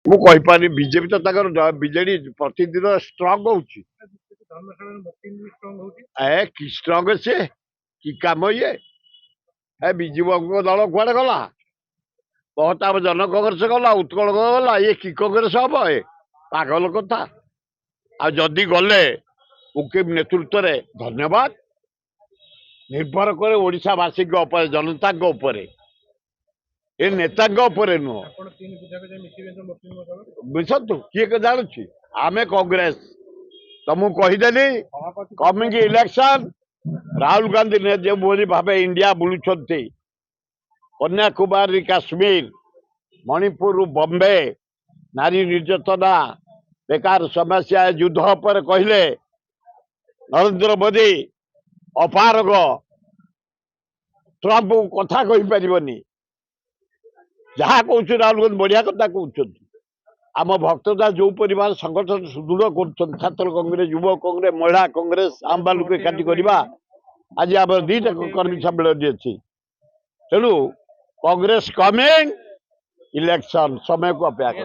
ମୁଁ କହିପାରିବି ବିଜେପି ତ ତାଙ୍କର ବିଜେଡି ପ୍ରତିଦିନ ଷ୍ଟ୍ରଙ୍ଗ ହଉଛି। କି ଷ୍ଟ୍ରଙ୍ଗ ସେ କି କାମ ଇଏ ବିଜୁ ବାବୁଙ୍କ ଦଳ କୁଆଡେ ଗଲା? ମହତାବ ଜନ କଂଗ୍ରେସ ଗଲା, ଉତ୍କଳ ଗଲା, ଇଏ କି କଂଗ୍ରେସ ହବ? ଏ ପାଗଲ କଥା। ଆଉ ଯଦି ଗଲେ ମୁକିମ ନେତୃତ୍ୱରେ ଧନ୍ୟବାଦ। ନିର୍ଭର କରେ ଓଡ଼ିଶାବାସୀଙ୍କ ଉପରେ, ଜନତାଙ୍କ ଉପରେ, ଏ ନେତାଙ୍କ ଉପରେ ନୁହଁ। ବୁଝନ୍ତୁ କିଏ ଜାଣୁଛି? ଆମେ କଂଗ୍ରେସ। ତମକୁ କହିଦେଲି କମିଂ ଇଲେକ୍ସନ ରାହୁଲ ଗାନ୍ଧୀ ଯେଉଁଭଳି ଭାବେ ଇଣ୍ଡିଆ ବୁଲୁଛନ୍ତି, କନ୍ୟାକୁମାରୀ କାଶ୍ମୀର, ମଣିପୁରରୁ ବମ୍ବେ, ନାରୀ ନିର୍ଯାତନା, ବେକାର ସମସ୍ୟା, ଯୁଦ୍ଧ ଉପରେ କହିଲେ ନରେନ୍ଦ୍ର ମୋଦି ଅପାରଗ, ଟ୍ରମ୍ପ କଥା କହିପାରିବନି। ଯାହା କହୁଛନ୍ତି ରାହୁଲ ଗାନ୍ଧୀ ବଢିଆ କଥା କହୁଛନ୍ତି। ଆମ ଭକ୍ତଦା ଯୋଉ ପରିବାର ସଂଗଠନ ସୁଦୃଢ କରୁଛନ୍ତି, ଛାତ୍ର କଂଗ୍ରେସ, ଯୁବ କଂଗ୍ରେସ, ମହିଳା କଂଗ୍ରେସ, ଆମବାଲୁକୁ ଏକାଠି କରିବା। ଆଜି ଆମର 2ଟା କର୍ମୀ ସମ୍ମିଳନୀ ଅଛି। ତେଣୁ କଂଗ୍ରେସ କମିଂ ଇଲେକ୍ସନ ସମୟକୁ ଅପେକ୍ଷା